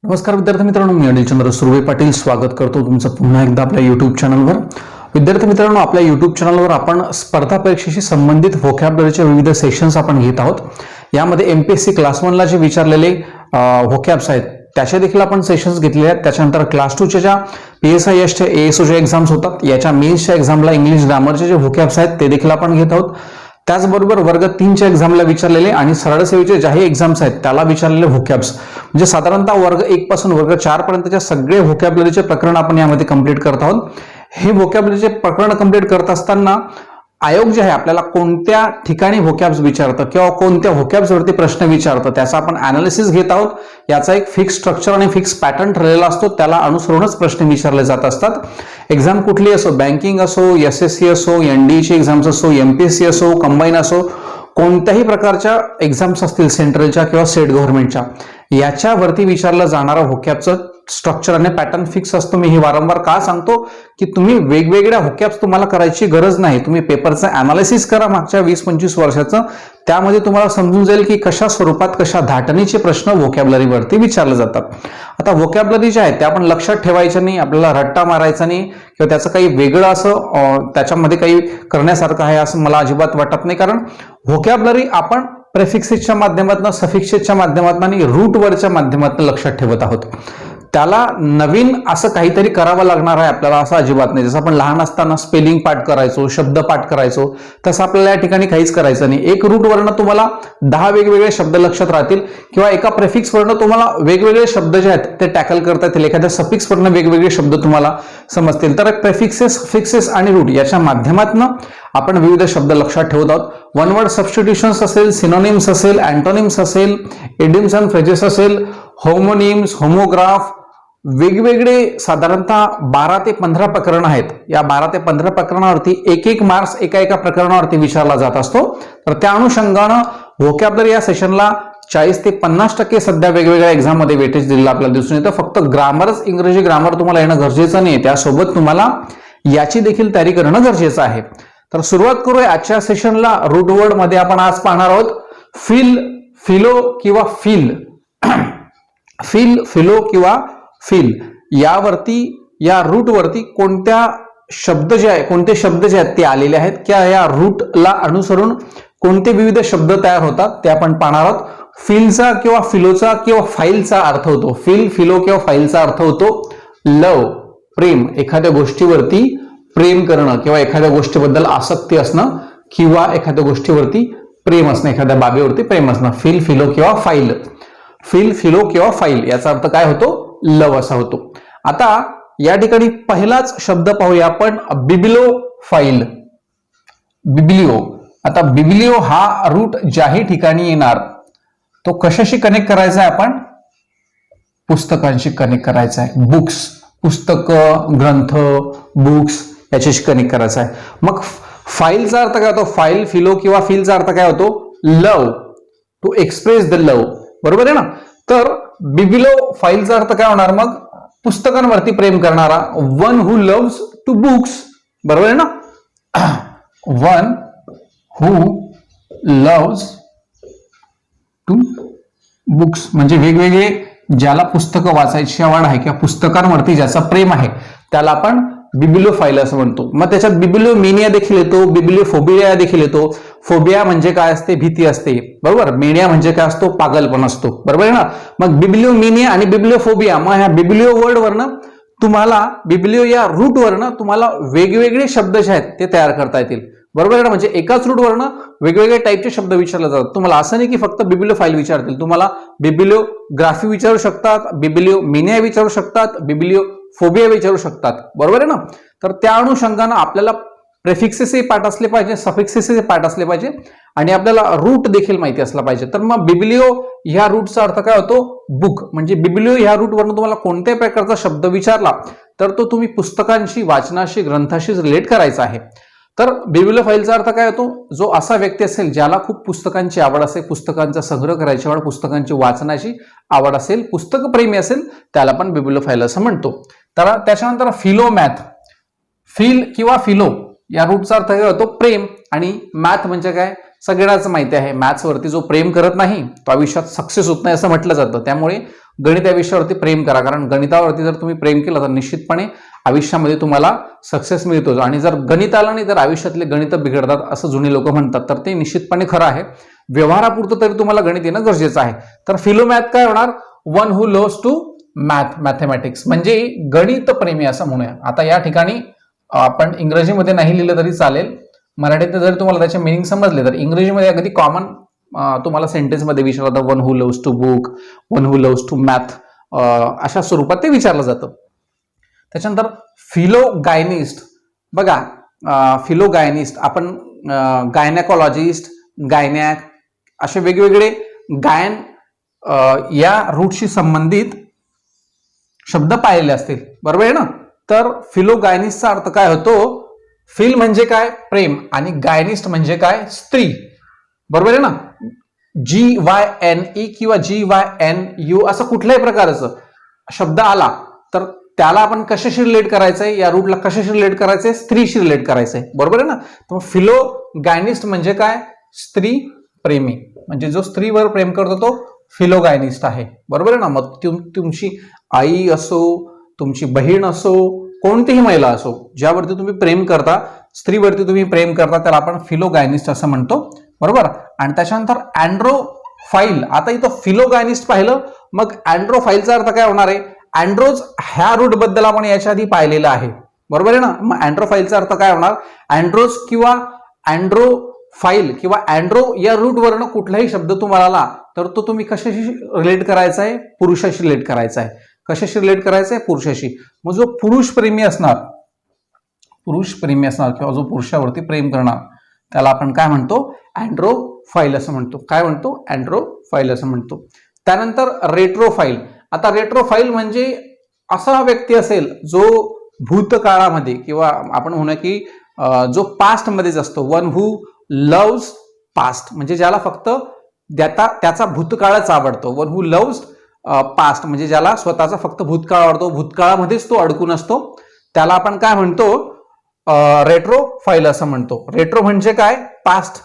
नमस्कार विद्यार्थी मित्रांनो, मी अनिल चंद्र सुर्वे पाटील स्वागत करतो तुमचं पुन्हा एकदा आपल्या युट्यूब चॅनलवर. विद्यार्थी मित्रांनो, आपल्या युट्यूब चॅनलवर आपण स्पर्धा परीक्षेशी संबंधित व्होकॅब्युलरीचे विविध सेशन्स आपण घेत आहोत. यामध्ये एमपीएससी क्लास 1 ला जे विचारलेले व्होकॅब्स आहेत त्याचे देखील आपण सेशन्स घेतलेले आहेत. त्याच्यानंतर क्लास 2 च्या ज्या PSIS एएसओच्या एक्झाम्स होतात याच्या मेन्सच्या एक्झामला इंग्लिश ग्रामरचे जे व्होकॅब्स आहेत ते देखील आपण घेत आहोत. त्याचबरोबर वर्ग 3 च्या एक्झामला विचारलेले आणि सरळ सेवेचे ज्याही एक्झाम्स आहेत त्याला विचारलेले व्होकॅब्स म्हणजे साधारणतः वर्ग 1 पासून वर्ग 4 पर्यंतच्या सगळे व्होकॅब्युलरीचे प्रकरण आपण यामध्ये कंप्लीट करत आहोत. हे व्होकॅब्युलरीचे प्रकरण कंप्लीट करत असताना आयोग जे आहे आपल्याला कोणत्या ठिकाणी व्होकॅब्स विचारतं किंवा कोणत्या व्होकॅब्सवरती प्रश्न विचारतं त्याचा आपण अनालिसिस घेत आहोत. याचा एक फिक्स स्ट्रक्चर आणि फिक्स पॅटर्न ठरलेला असतो, त्याला अनुसरूनच प्रश्न विचारले जात असतात. एक्झाम कुठली असो, बँकिंग असो, SSC असो, NDA एक्झाम्स असो, MPSC असो, कंबाईन असो, कोणत्याही प्रकारच्या एक्झाम्स असतील सेंट्रलच्या किंवा स्टेट गव्हर्नमेंटच्या, याच्यावरती विचारलं जाणारं व्होकॅबचं स्ट्रक्चर आणि पॅटर्न फिक्स असतो. मी हे वारंवार का सांगतो की तुम्ही वेगवेगळ्या व्होकॅब्स तुम्हाला करायची गरज नाही. तुम्ही पेपरचं अनालिसिस करा मागच्या 20-25 वर्षाचं, त्यामध्ये तुम्हाला समजून जाईल की कशा स्वरूपात कशा धाटणीचे प्रश्न व्होकॅब्युलरीवरती विचारले जातात. आता व्होकॅब्युलरी जे आहे ते आपण लक्षात ठेवायचं नाही, आपल्याला रट्टा मारायचा नाही किंवा त्याचं काही वेगळं असं त्याच्यामध्ये काही करण्यासारखं आहे असं मला अजिबात वाटत नाही. कारण व्होकॅब्युलरी आपण प्रेफिक्सेसच्या माध्यमातून, सफिक्सेसच्या माध्यमातून आणि रूट वर्डच्या माध्यमातून लक्षात ठेवत आहोत. त्याला नवीन असं काहीतरी करावं लागणार आहे आपल्याला असं अजिबात नाही. जसं आपण लहान असताना स्पेलिंग पाठ करायचो, शब्द पाठ करायचो, तसं आपल्याला या ठिकाणी काहीच करायचं नाही. एक रूट वरनं तुम्हाला 10 वेगवेगळे शब्द लक्षात राहतील किंवा एका प्रेफिक्स वरनं तुम्हाला वेगवेगळे शब्द जे आहेत ते टॅकल करता येतील, एखाद्या सफिक्स वरनं वेगवेगळे शब्द तुम्हाला समजतील. तर प्रेफिक्सेस, सफिक्सेस आणि रूट याच्या माध्यमातून आपण विविध शब्द लक्षात ठेवत आहोत. वन वर्ड सबस्टिट्यूशन्स असेल, सिनोनिम्स असेल, अँटोनिम्स असेल, इडियम्स अँड फ्रेजेस असेल, होमोनिम्स, होमोग्राफ, वेगवेगळे साधारणतः 12 ते 15 प्रकरण आहेत. या 12 ते 15 प्रकरणावरती एक मार्क्स एका प्रकरणावरती विचारला जात असतो. तर त्या अनुषंगानं व्होकॅब्युलरी या सेशनला 40 ते 50% सध्या वेगवेगळ्या एक्झाम मध्ये वेटेज दिलेलं आपल्याला दिसून येतं. फक्त ग्रामरच, इंग्रजी ग्रामर तुम्हाला येणं गरजेचं नाही, त्यासोबत तुम्हाला याची देखील तयारी करणं गरजेचं आहे. तर सुरुवात करूया आजच्या सेशनला. रूट वर्ड मध्ये आपण आज पाहणार आहोत फिल, फिलो किंवा फिल. फिल, फिलो किंवा फिल यावरती, या रूट वरती कोणते शब्द जे आहेत ते आलेले आहेत किंवा या रूटला अनुसरून कोणते विविध शब्द तयार होतात ते आपण पाहणार आहोत. फिलचा किंवा फिलोचा किंवा फाईलचा अर्थ होतो, फिल, फिलो किंवा फाईलचा अर्थ होतो लव, प्रेम, एखाद्या गोष्टीवरती प्रेम करणं किंवा एखाद्या गोष्टीबद्दल आसक्ती असणं किंवा एखाद्या गोष्टीवरती प्रेम असणं, एखाद्या बाबीवरती प्रेम असणं. फिल, फिलो किंवा फाईल. फिल, फिलो किंवा फाईल याचा अर्थ काय होतो? लव असा होतो. आता या ठिकाणी पहिलाच शब्द पाहूया आपण, बिब्लिओ फाईल. बिब्लिओ. आता बिब्लिओ हा रूट ज्याही ठिकाणी येणार तो कशाशी कनेक्ट करायचा आहे? आपण पुस्तकांशी कनेक्ट करायचा आहे. बुक्स, पुस्तकं, ग्रंथ, बुक्स याच्याशी कनेक्ट करायचा आहे. मग फाईलचा अर्थ काय होतो? फाईल, फिलो किंवा फिलचा अर्थ काय होतो? लव, टू एक्सप्रेस द लव. बरोबर आहे ना? तर बिब्लिओ फाईलचा अर्थ काय होणार मग? पुस्तकांवरती प्रेम करणारा, one who loves to books. बरोबर आहे ना? One who loves to books म्हणजे वेगवेगळे ज्याला पुस्तकं वाचायची आवड आहे किंवा पुस्तकांवरती ज्याचं प्रेम आहे त्याला आपण बिब्लिओफाईल असं म्हणतो. मग त्याच्यात बिब्लिओमेनिया देखील येतो, बिब्लिओफोबिया देखील येतो. फोबिया म्हणजे काय असते? भीती असते. बरोबर. मेनिया म्हणजे काय असतो? पागलपण असतो. बरोबर आहे ना? मग बिब्लिओमेनिया आणि बिब्लिओफोबिया, मग ह्या बिब्लिओ वर्ड वरनं तुम्हाला, बिब्लिओ या रूट वरनं तुम्हाला वेगवेगळे शब्द जे आहेत ते तयार करता येतील. बरोबर आहे ना? म्हणजे एकाच रूट वरनं वेगवेगळे टाईपचे शब्द विचारले जातात. तुम्हाला असं नाही की फक्त बिब्लिओफाईल विचारतील, तुम्हाला बिब्लिओग्राफी विचारू शकतात, बिब्लिओमेनिया विचारू शकतात, बिब्लिओफोबिया विचारू शकतात. बरोबर आहे ना? तर त्या अनुषंगानं आपल्याला प्रेफिक्सेसही पाठ असले पाहिजे, सफिक्सेसही पाठ असले पाहिजे आणि आपल्याला रूट देखील माहिती असला पाहिजे. तर मग बिब्लिओ ह्या रूटचा अर्थ काय होतो? बुक. म्हणजे बिब्लिओ ह्या रूटवरून तुम्हाला कोणत्याही प्रकारचा शब्द विचारला तर तो तुम्ही पुस्तकांशी, वाचनाशी, ग्रंथाशी रिलेट करायचा आहे. तर बिब्लिओफाईलचा अर्थ काय होतो? जो असा व्यक्ती असेल ज्याला खूप पुस्तकांची आवड असेल, पुस्तकांचा संग्रह करायची आवड, पुस्तकांची वाचनाची आवड असेल, पुस्तक प्रेमी असेल, त्याला पण बिब्लिओफाईल असं म्हणतो. तर त्याच्यानंतर फिलोमॅथ. फिल किंवा फिलो या रूटचा अर्थ काय होतो? प्रेम. आणि मॅथ म्हणजे काय? सगळ्यांनाच माहिती आहे, मॅथ्स वरती जो प्रेम करत नाही तो आयुष्यात सक्सेस होत नाही असं म्हटलं जातं. त्यामुळे गणित या विषयावरती प्रेम करा, कारण गणितावरती जर तुम्ही प्रेम केलं तर निश्चितपणे आयुष्यामध्ये तुम्हाला सक्सेस मिळतो. आणि जर गणित आलं नाही तर आयुष्यातले गणित बिघडतात असं जुने लोक म्हणतात, तर ते निश्चितपणे खरं आहे. व्यवहारापुरतं तरी तुम्हाला गणित येणं गरजेचं आहे. तर फिलोमॅथ काय होणार, one who loves to mathematics, म्हणजे गणित प्रेमी असं म्हणूया. आता या ठिकाणी आपण इंग्रजीमध्ये नाही लिहिलं तरी चालेल, मराठीत जर तुम्हाला त्याचे मिनिंग समजले तर इंग्रजीमध्ये अगदी कॉमन तुम्हाला सेंटेन्समध्ये विचारलं जातं, one who loves to book, one who loves to math, अशा स्वरूपात ते विचारलं जातं. त्याच्यानंतर फिलोगायनिस्ट, बघा फिलोगायनिस्ट आपण गायनॅकॉलॉजिस्ट, गायनॅक असे वेगवेगळे गायन या रूटशी संबंधित शब्द पाहिलेले असतील, बरोबर आहे ना. तर फिलोगायनिस्टचा अर्थ काय होतो, फिल म्हणजे काय प्रेम आणि गायनिस्ट म्हणजे काय स्त्री, बरोबर आहे ना. GYNE किंवा GYNU असं कुठल्याही प्रकारचं शब्द आला तर त्याला आपण कशाशी रिलेट करायचंय, या रूटला कशाशी रिलेट करायचंय, स्त्रीशी रिलेट करायचंय, बरोबर आहे ना. तर फिलोगायनिस्ट म्हणजे काय, स्त्री प्रेमी, म्हणजे जो स्त्रीवर प्रेम करतो तो फिलोगायनिस्ट आहे, बरोबर आहे ना. मग तुमची आई असो, तुमची बहीण असो, कोणतीही महिला असो, ज्यावरती तुम्ही प्रेम करता, स्त्रीवरती तुम्ही प्रेम करता, त्याला आपण फिलोगायनिस्ट असं म्हणतो, बरोबर. आणि त्याच्यानंतर अँड्रोफाईल, आता इथं फिलोगायनिस्ट पाहिलं, मग अँड्रोफाईलचा अर्थ काय होणार आहे, अँड्रोज ह्या रूट बद्दल आपण याच्या आधी पाहिलेलं आहे, बरोबर आहे ना. मग अँड्रोफाईलचा अर्थ काय होणार, अँड्रोज किंवा अँड्रोफाईल किंवा अँड्रो या रूट वरनं कुठलाही शब्द तुम्हाला आला तर तो तुम्ही कशाशी रिलेट करायचा आहे, पुरुषाशी रिलेट करायचा आहे. कशाशी रिलेट करायचं आहे, पुरुषाशी. मग जो पुरुष प्रेमी असणार किंवा जो पुरुषावरती प्रेम करणार त्याला आपण काय म्हणतो, अँड्रोफाईल असं म्हणतो. काय म्हणतो, अँड्रोफाईल असं म्हणतो. त्यानंतर रेट्रोफाईल. आता रेट्रोफाईल म्हणजे असा व्यक्ती असेल जो भूतकाळामध्ये किंवा आपण म्हणूया की जो पास्ट मध्येच असतो, वन हू लव्स पास्ट, म्हणजे ज्याला फक्त त्याचा भूतकाळच आवडतो. वन हू लव्स पास्ट म्हणजे ज्याला स्वतःचा फक्त भूतकाळ आवडतो, भूतकाळामध्येच तो अडकून असतो, त्याला आपण काय म्हणतो, रेट्रोफाईल असं म्हणतो. रेट्रो म्हणजे काय, पास्ट.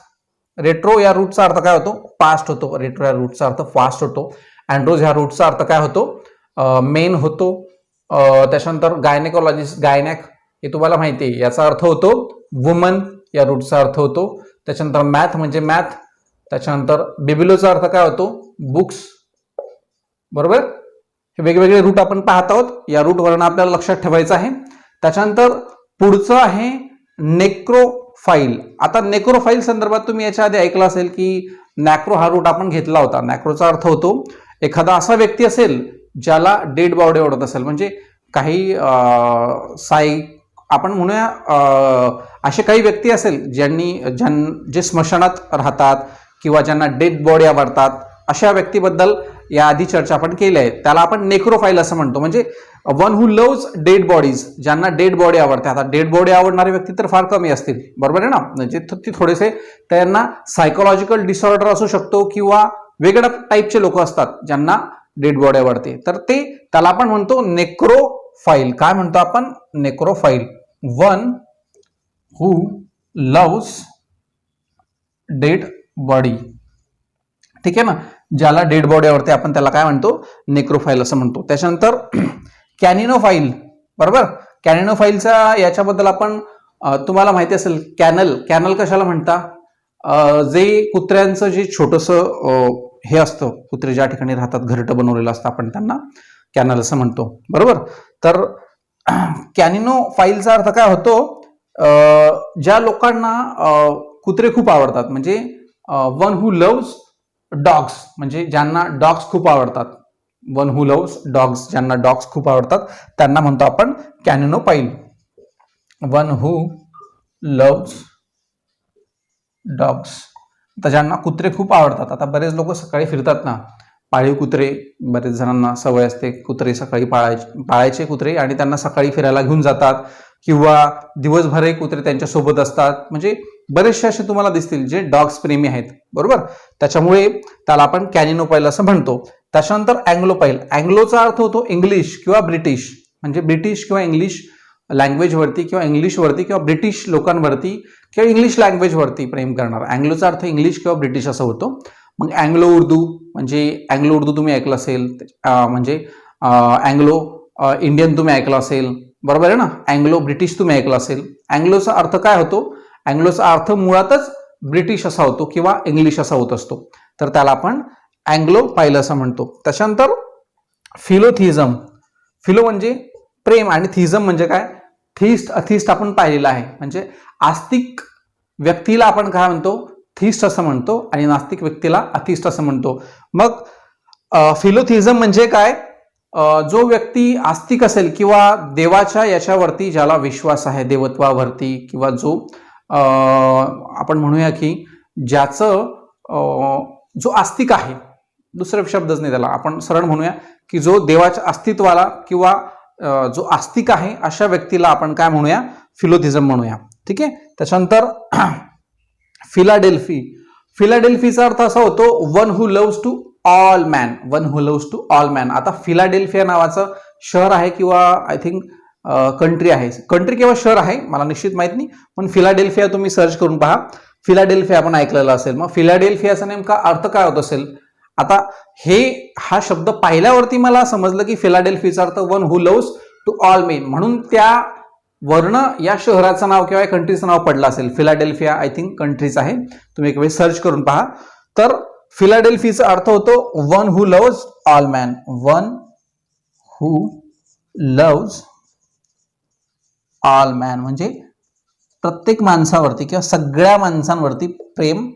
रेट्रो या रूटचा अर्थ काय होतो, पास्ट होतो. रेट्रो या रूटचा अर्थ फास्ट होतो. अँड्रोज ह्या रूटचा अर्थ काय होतो, मेन होतो. त्याच्यानंतर गायनेकॉलॉजिस्ट, गायनॅक हे तुम्हाला माहिती आहे, याचा अर्थ होतो वुमन, या रूटचा अर्थ होतो. त्याच्यानंतर मॅथ म्हणजे मॅथ. त्याच्यानंतर बिबिलोचा अर्थ काय होतो, बुक्स, बरोबर. हे वेगवेगळे रूट आपण पाहत आहोत, या रूटवरून आपल्याला लक्षात ठेवायचं आहे. त्याच्यानंतर पुढचं आहे नेक्रोफाईल. आता नेक्रोफाईल संदर्भात तुम्ही याच्या आधी ऐकलं असेल की नॅक्रो हा रूट आपण घेतला होता. नॅक्रोचा अर्थ होतो एखादा असा व्यक्ती असेल ज्याला डेड बॉडी आवडत असेल, म्हणजे काही आपण म्हणूया असे काही व्यक्ती असेल जे स्मशानात राहतात किंवा ज्यांना डेड बॉडी आवडतात, अशा व्यक्तीबद्दल या आधी चर्चा आपण केली आहे. त्याला आपण नेक्रोफाईल असं म्हणतो, म्हणजे one who loves dead bodies, ज्यांना डेड बॉडी आवडते. आता डेड बॉडी आवडणारे व्यक्ती तर फार कमी असतील, बरोबर आहे ना. म्हणजे ते थोडेसे त्यांना सायकोलॉजिकल डिसऑर्डर असू शकतो किंवा वेगळ्या टाईपचे लोक असतात ज्यांना डेड बॉडी आवडते, तर त्याला आपण म्हणतो नेक्रोफाईल. काय म्हणतो आपण, necrophile. One who loves dead body, ठीक आहे ना, ज्याला डेड बॉडी आवडते आपण त्याला काय म्हणतो, नेक्रोफाईल असं म्हणतो. त्याच्यानंतर कॅनिनोफाईल, बरोबर. कॅनिनोफाईलचा याच्याबद्दल आपण तुम्हाला माहिती असेल, कॅनल कशाला म्हणता, जे कुत्र्यांचं जे छोटंसं हे असतं, कुत्रे ज्या ठिकाणी राहतात घरटं बनवलेलं असतं, आपण त्यांना कॅनल असं म्हणतो, बरोबर. तर कॅनिनोफाईलचा अर्थ काय होतो, ज्या लोकांना कुत्रे खूप आवडतात, म्हणजे वन हू लव्स डॉग्स, म्हणजे ज्यांना डॉग्स खूप आवडतात. वन हू लव्स डॉग्स, ज्यांना डॉग्स खूप आवडतात त्यांना म्हणतो आपण कॅनिनोफाईल. वन हू लव्स डॉग्स, तर ज्यांना कुत्रे खूप आवडतात. आता बरेच लोक सकाळी फिरतात ना, पाळीव कुत्रे, बरेच जणांना सवय असते कुत्रे सकाळी पाळायचे कुत्रे, आणि त्यांना सकाळी फिरायला घेऊन जातात किंवा दिवसभरही कुत्रे त्यांच्या सोबत असतात. म्हणजे बरेचसे असे तुम्हाला दिसतील जे डॉग्स प्रेमी आहेत, बरोबर. त्याच्यामुळे त्याला आपण कॅनिनोफाईल असं म्हणतो. त्याच्यानंतर अँग्लोफाईल. अँग्लोचा अर्थ होतो इंग्लिश किंवा ब्रिटिश, म्हणजे ब्रिटिश किंवा इंग्लिश लँग्वेजवरती किंवा इंग्लिशवरती किंवा ब्रिटिश लोकांवरती किंवा इंग्लिश लँग्वेजवरती प्रेम करणार. अँग्लोचा अर्थ इंग्लिश किंवा ब्रिटिश असं होतो. मग अँग्लो उर्दू म्हणजे अँग्लो उर्दू तुम्ही ऐकलं असेल, म्हणजे अँग्लो इंडियन तुम्ही ऐकलं असेल, बरोबर आहे ना. अँग्लो ब्रिटिश तुम्ही ऐकलं असेल. अँग्लोचा अर्थ काय होतो? अँग्लोचा अर्थ मुळातच ब्रिटिश असा होतो किंवा इंग्लिश असा होत असतो, तर त्याला आपण अँग्लो पाहिलं असं म्हणतो. त्याच्यानंतर फिलोथिझम. फिलो म्हणजे प्रेम आणि थिझम म्हणजे काय? थिस्ट अथिस्ट आपण पाहिलेलं आहे. म्हणजे आस्तिक व्यक्तीला आपण काय म्हणतो? थिस्ट असं म्हणतो आणि नास्तिक व्यक्तीला अथिस्ट असं म्हणतो. मग फिलोथिझम म्हणजे काय? जो व्यक्ती आस्तिक असेल किंवा देवाच्या याच्यावरती ज्याला विश्वास आहे, देवत्वावरती, किंवा जो आपण म्हणूया की ज्याचं जो आस्तिक आहे, दुसरा शब्दच नाही त्याला, आपण सरळ म्हणूया की जो देवाच्या अस्तित्वाला किंवा जो आस्तिक आहे अशा व्यक्तीला आपण काय म्हणूया? फिलोथिझम म्हणूया. ठीक आहे. त्याच्यानंतर फिलाडेल्फी. फिलाडेल्फीचा अर्थ असा होतो one who loves to all man. One who loves to all man. आता फिलाडेल्फिया नावाचं शहर आहे किंवा आय थिंक कंट्री आहे, कंट्री किंवा शहर आहे मला निश्चित माहित नाही, पण फिलाडेल्फिया तुम्ही सर्च करून पहा. फिलाडेल्फिया आपण ऐकलेलं असेल. मग फिलाडेल्फियाचा नेमका अर्थ काय होत असेल? आता हा शब्द पाहिल्यावरती मला समजलं की फिलाडेल्फियाचा अर्थ one who loves to all men, म्हणून त्या वर्ण या शहराचं नाव किंवा कंट्रीचं नाव पडलं असेल. फिलाडेल्फिया आय थिंक कंट्रीच आहे, तुम्ही एक वेळ सर्च करून पहा. तर फिलाडेल्फियाचा अर्थ होतो one who loves all man. One who loves all man म्हणजे प्रत्येक माणसावरती किंवा सगळ्या माणसांवरती प्रेम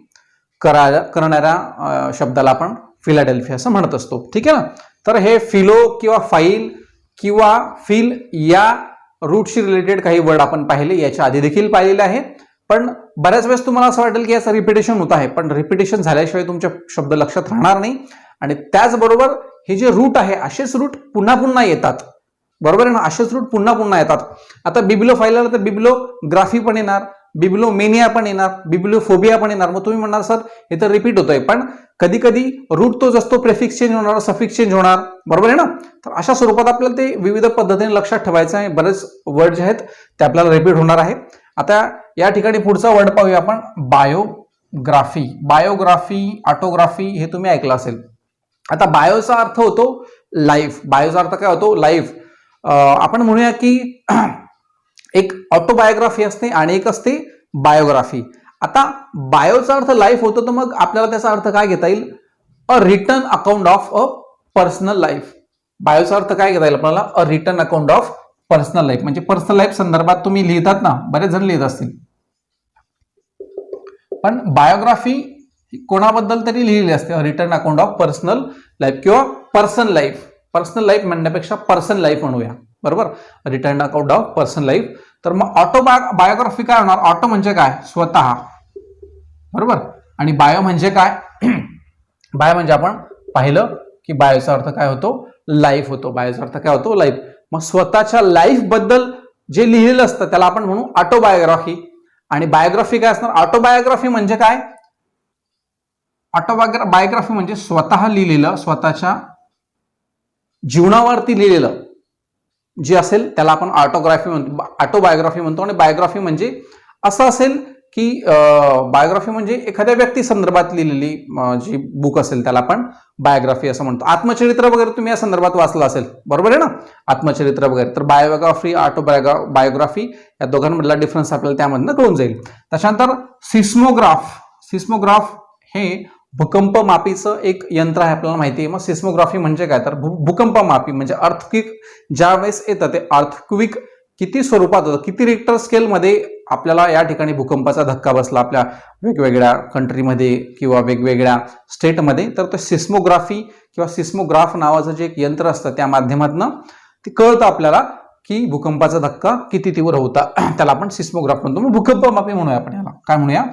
करणाऱ्या शब्दाला आपण फिलाडेल्फिया असं म्हणत असतो. ठीक आहे ना. तर हे फिलो किंवा फाईल किंवा फिल या रूटशी रिलेटेड काही वर्ड आपण पाहिले, याच्या आधी देखील पाहिलेले आहे, पण बऱ्याच वेळेस तुम्हाला असं वाटेल की याचं रिपिटेशन होत आहे, पण रिपिटेशन झाल्याशिवाय तुमच्या शब्द लक्षात राहणार नाही. आणि त्याचबरोबर हे जे रूट आहे असेच रूट पुन्हा पुन्हा येतात, बरोबर आहे ना. असेच रूट पुन्हा पुन्हा येतात. आता बिब्लोफाईल आलं तर बिब्लोग्राफी पण येणार, बिब्लोमेनिया पण येणार, बिब्लोफोबिया पण येणार. मग तुम्ही म्हणणार सर हे तर रिपीट होतंय, पण कधी कधी रूट तोच असतो, प्रेफिक्स चेंज होणार, सफिक्स चेंज होणार, बरोबर आहे ना. तर अशा स्वरूपात आपल्याला ते विविध पद्धतीने लक्षात ठेवायचं आहे. बरेच वर्ड जे आहेत ते आपल्याला रिपीट होणार आहे. आता या ठिकाणी पुढचा वर्ड पाहूया आपण, बायोग्राफी. बायोग्राफी, ऑटोग्राफी हे तुम्ही ऐकलं असेल. आता बायोचा अर्थ होतो लाईफ. बायोचा अर्थ काय होतो? लाईफ. आपण म्हणूया की एक ऑटोबायोग्राफी असते आणि एक असते बायोग्राफी. आता बायोचा अर्थ लाईफ होतो, तर मग आपल्याला त्याचा अर्थ काय घेता येईल? A return account of a personal life. बायोचा अर्थ काय घेता येईल आपल्याला? A return account of personal life. म्हणजे पर्सनल लाईफ संदर्भात तुम्ही लिहितात ना, बरेच जण लिहित असतील, पण बायोग्राफी कोणाबद्दल तरी लिहिलेली असते, return account of personal life किंवा पर्सन लाईफ. पर्सनल लाईफ म्हणण्यापेक्षा पर्सन लाईफ म्हणूया, बरोबर. Return account of personal life. तर मग बायोग्राफी काय होणार? ऑटो म्हणजे काय? स्वतः, बरोबर. आणि बायो म्हणजे काय? बायो म्हणजे आपण पाहिलं की बायोचा अर्थ काय होतो? लाईफ होतो. बायोचा अर्थ काय होतो? लाईफ. मग स्वतःच्या लाईफ बद्दल जे लिहिलेलं असतं त्याला आपण म्हणू ऑटोबायोग्राफी. आणि बायोग्राफी काय असणार? ऑटोबायोग्राफी म्हणजे काय? ऑटोबायोग्राफी म्हणजे स्वतः लिहिलेलं, स्वतःच्या जीवनावरती लिहिलेलं जे असेल त्याला आपण ऑटोबायोग्राफी म्हणतो. आणि बायोग्राफी म्हणजे असं असेल की बायोग्राफी म्हणजे एखाद्या व्यक्ती संदर्भात लिहिलेली जी बुक असेल त्याला आपण बायोग्राफी असं म्हणतो. आत्मचरित्र वगैरे तुम्ही या संदर्भात वाचलं असेल, बरोबर आहे ना, आत्मचरित्र वगैरे. तर बायोग्राफी, ऑटोबायोग्राफी या दोघांमधला डिफरन्स आपल्याला त्यामधनं कळून जाईल. त्याच्यानंतर सिस्मोग्राफ. सिस्मोग्राफ हे भूकंप मापीचं एक यंत्र आहे, आपल्याला माहिती आहे. मग सिस्मोग्राफी म्हणजे काय? तर भूकंप मापी म्हणजे अर्थक्विक ज्या वेळेस येतं ते अर्थक्विक किती स्वरूपात होतं, किती रिक्टर स्केलमध्ये आपल्याला या ठिकाणी भूकंपाचा धक्का बसला आपल्या वेगवेगळ्या कंट्रीमध्ये किंवा वेगवेगळ्या स्टेटमध्ये, तर ते सिस्मोग्राफी किंवा सिस्मोग्राफ नावाचं जे एक यंत्र असतं त्या माध्यमातून ते कळतं आपल्याला की भूकंपाचा धक्का किती तीव्र होता, त्याला आपण सिस्मोग्राफ म्हणतो. मग भूकंप मापी म्हणूया आपण, याला काय म्हणूया?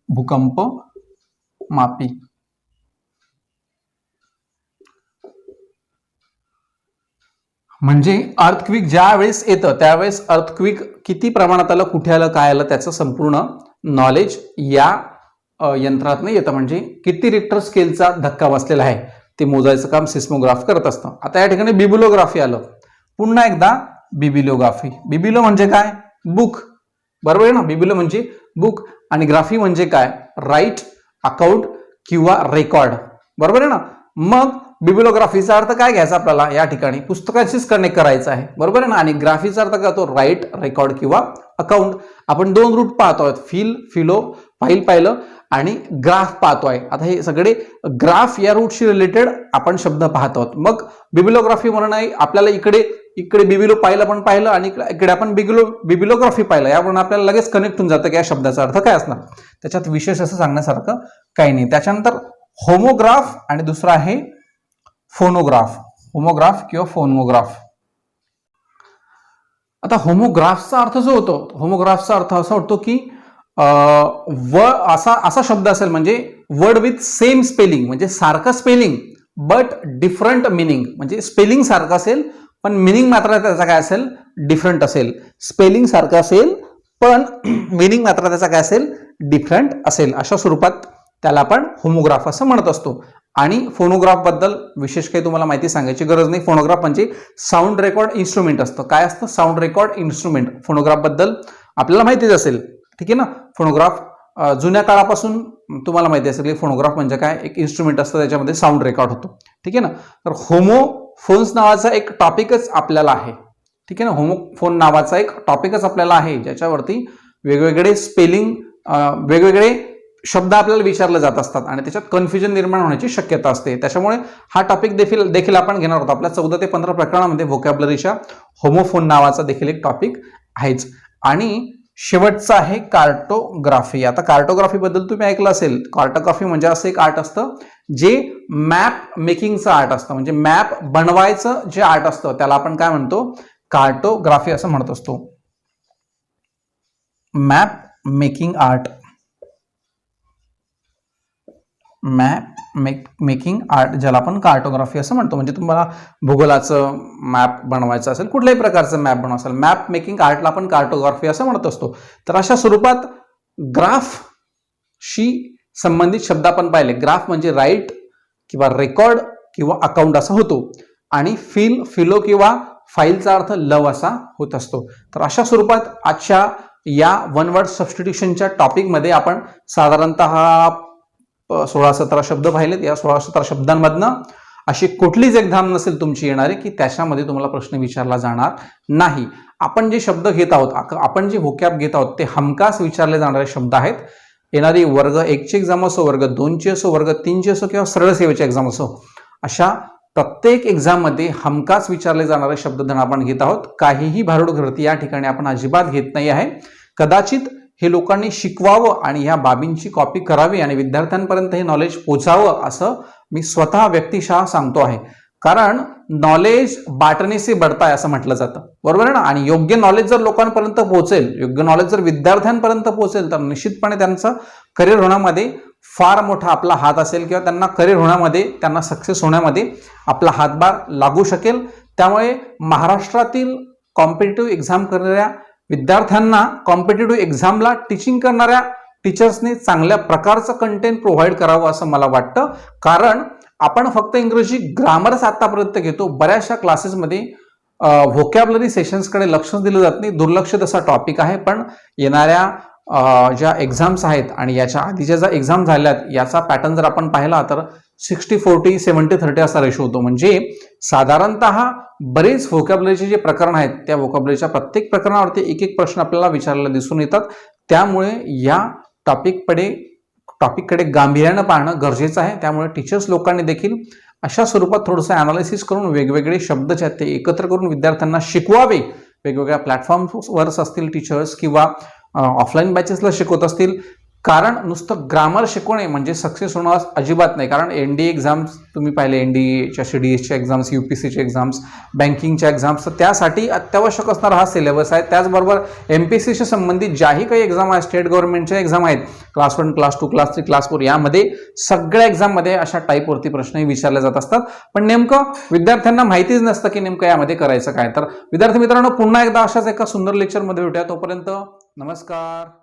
भूकंप मापी. म्हणजे अर्थक्विक ज्या वेळेस येतं त्यावेळेस अर्थक्विक किती प्रमाणात आलं, कुठे आलं, काय आलं, त्याचं संपूर्ण नॉलेज या यंत्रातनं येतं. म्हणजे किती रिक्टर स्केलचा धक्का बसलेला आहे ते मोजायचं काम सिस्मोग्राफ करत असतं. आता या ठिकाणी बिब्लिओग्राफी आलं. पुन्हा एकदा बिब्लिओग्राफी. बिब्लिओ म्हणजे काय? बुक, बरोबर आहे ना. बिब्लिओ म्हणजे बुक आणि ग्राफी म्हणजे काय? राईट अकाउंट किंवा रेकॉर्ड, बरोबर आहे ना. मग बिब्लिओग्राफीचा अर्थ काय घ्यायचा आपल्याला या ठिकाणी, पुस्तकाशीच कनेक्ट करायचं आहे, बरोबर आहे ना. आणि ग्राफीचा अर्थ काय होतो, राईट, रेकॉर्ड किंवा अकाउंट. आपण दोन रूट पाहतोय, फिलो फाईल पाहिलं आणि ग्राफ पाहतोय. आता हे सगळे ग्राफ या रूटशी रिलेटेड आपण शब्द पाहत आहोत. मग बिब्लिओग्राफी म्हणून आपल्याला इकडे बिबिलो पाहिलं आणि इकडे आपण बिब्लिओग्राफी पाहिलं, यावरून आपल्याला लगेच कनेक्ट होऊन जातं की या शब्दाचा अर्थ काय असणार. त्याच्यात विशेष असं सांगण्यासारखं काही नाही. त्याच्यानंतर होमोग्राफ आणि दुसरा आहे फोनोग्राफ, होमोग्राफ किंवा फोनोग्राफ. आता होमोग्राफचा अर्थ जो होतो, होमोग्राफचा अर्थ असा होतो की असा शब्द असेल म्हणजे वर्ड विथ सेम स्पेलिंग, म्हणजे सारखं स्पेलिंग बट डिफरंट मिनिंग. म्हणजे स्पेलिंग सारखं असेल पण मिनिंग मात्र त्याचा काय असेल, डिफरंट असेल. स्पेलिंग सारखं असेल पण मिनिंग मात्र त्याचा काय असेल, डिफरंट असेल. अशा स्वरूपात त्याला आपण होमोग्राफ असं म्हणत असतो. आणि फोनोग्राफ बद्दल विशेष काही तुम्हाला माहिती सांगायची गरज नाही. फोनोग्राफ म्हणजे साऊंड रेकॉर्ड इन्स्ट्रुमेंट असतं. काय असतं, साऊंड रेकॉर्ड इन्स्ट्रुमेंट. फोनोग्राफ बद्दल आपल्याला माहितीच असेल, ठीक आहे ना. फोनोग्राफ जुन्या काळापासून तुम्हाला माहिती असेल की फोनोग्राफ म्हणजे काय, एक इन्स्ट्रुमेंट असतं त्याच्यामध्ये साऊंड रेकॉर्ड होतो, ठीक आहे ना. तर होमोफोन्स नावाचा एक टॉपिकच आपल्याला आहे, ठीक आहे ना. होमोफोन नावाचा एक टॉपिकच आपल्याला आहे ज्याच्यावरती वेगवेगळे स्पेलिंग, वेगवेगळे शब्द आपल्याला विचारले जात असतात आणि त्याच्यात कन्फ्युजन निर्माण होण्याची शक्यता असते. त्याच्यामुळे हा टॉपिक देखील आपण घेणार आहोत. आपल्या 14 ते 15 प्रकरणामध्ये व्होकॅब्युलरीच्या होमोफोन नावाचा देखील एक टॉपिक आहेच. आणि शेवटचा आहे कार्टोग्राफी. आता कार्टोग्राफी बद्दल तुम्ही ऐकलं असेल. कार्टोग्राफी म्हणजे असं एक आर्ट असतं जे मॅप मेकिंगचं आर्ट असतं, म्हणजे मॅप बनवायचं जे आर्ट असतं त्याला आपण काय म्हणतो, कार्टोग्राफी असं म्हणत असतो. Map making art, map making art ज्याला आपण कार्टोग्राफी असं म्हणतो. म्हणजे तुम्हाला भूगोलाचं मॅप बनवायचं असेल, कुठल्याही प्रकारचं मॅप बनवायचं असेल, मॅप मेकिंग आर्टला आपण कार्टोग्राफी असं म्हणत असतो. तर अशा स्वरूपात ग्राफशी संबंधित शब्द आपण पाहिले. ग्राफ म्हणजे राईट किंवा रेकॉर्ड किंवा अकाउंट असा होतो आणि फिलो किंवा फाईलचा अर्थ लव असा होत असतो. तर अशा स्वरूपात आजच्या या वन वर्ड सबस्टिट्यूशनच्या टॉपिकमध्ये आपण साधारणतः 16-17 शब्द पाहिलेत. या 16-17 शब्दांमधनं अशी कुठलीच एक्झाम नसेल तुमची येणारी की त्याच्यामध्ये तुम्हाला प्रश्न विचारला जाणार नाही. आपण जे शब्द घेत आहोत, आपण जे व्होकॅब घेत आहोत ते हमखास विचारले जाणारे शब्द आहेत. येणारी वर्ग 1ची एक्झाम असो, वर्ग 2ची असो, वर्ग 3ची असो किंवा सरळ सेवेची एक्झाम असो, अशा प्रत्येक एक्झाममध्ये हमखास विचारले जाणारे शब्दधन आपण घेत आहोत. काहीही भारूड गर्दी या ठिकाणी आपण अजिबात घेत नाही आहे. कदाचित हे लोकांनी शिकवावं आणि ह्या बाबींची कॉपी करावी आणि विद्यार्थ्यांपर्यंत हे नॉलेज पोचावं असं मी स्वतः व्यक्तिशः सांगतो आहे. कारण नॉलेज बांटने से बढ़ता है असं म्हटलं जातं, बरोबर आहे ना. आणि योग्य नॉलेज जर लोकांपर्यंत पोहोचेल, योग्य नॉलेज जर विद्यार्थ्यांपर्यंत पोहोचेल तर निश्चितपणे त्यांचं करिअर होण्यामध्ये फार मोठा आपला हात असेल किंवा त्यांना करिअर होण्यामध्ये, त्यांना सक्सेस होण्यामध्ये आपला हातभार लागू शकेल. त्यामुळे महाराष्ट्रातील कॉम्पिटिटिव्ह एक्झाम करणाऱ्या विद्यार्थ्यांना, कॉम्पिटिटिव्ह एक्झामला टीचिंग करणाऱ्या टीचर्सने चांगल्या प्रकारचं कंटेंट प्रोव्हाइड करावं असं मला वाटतं. कारण आपण फक्त इंग्रजी ग्रामरच आतापर्यंत घेतो. बऱ्याचशा क्लासेसमध्ये व्होकॅब्युलरी सेशन्सकडे लक्ष दिलं जात नाही. दुर्लक्षित असा टॉपिक आहे. पण येणाऱ्या ज्या एक्झाम्स आहेत आणि याच्या आधीच्या ज्या एक्झाम झाल्यात याचा पॅटर्न जर आपण पाहिला तर 60-40, 70-30 असा रेशो होतो. म्हणजे साधारणतः बरेच व्होकॅब्युलरीचे जे प्रकरण आहेत त्या व्होकॅब्युलरीच्या प्रत्येक प्रकरणावरती एक प्रश्न आपल्याला विचारलेला दिसून येतात. त्यामुळे या टॉपिककडे गांभीर्यानं पाहणं गरजेचं आहे. त्यामुळे टीचर्स लोकांनी देखील अशा स्वरूपात थोडंसं अनालिसिस करून वेगवेगळे शब्द जे आहेत ते एकत्र करून विद्यार्थ्यांना शिकवावे. वेगवेगळ्या प्लॅटफॉर्मवर असतील टीचर्स किंवा ऑफलाईन बॅचेसला शिकवत असतील. कारण नुसतं ग्रामर शिकवणे म्हणजे सक्सेस होणं अजिबात नाही. कारण एनडीए एक्झाम्स तुम्ही पाहिले, एनडीएच्या सीडीएसच्या एक्झाम्स, यूपीसीच्या एक्झाम्स, बँकिंगच्या एक्झाम्स, तर त्यासाठी अत्यावश्यक असणारा हा सिलेबस आहे. त्याचबरोबर एमपीएससीशी संबंधित ज्याही काही एक्झाम आहेत, स्टेट गव्हर्नमेंटच्या एक्झाम आहेत, क्लास 1, क्लास 2, क्लास 3, क्लास 4, यामध्ये सगळ्या एक्झाममध्ये अशा टाईपवरती प्रश्नही विचारले जात असतात. पण नेमकं विद्यार्थ्यांना माहितीच नसतं की नेमकं यामध्ये करायचं काय. तर विद्यार्थी मित्रांनो, पुन्हा एकदा अशाच एका सुंदर लेक्चरमध्ये भेटूया. तोपर्यंत नमस्कार.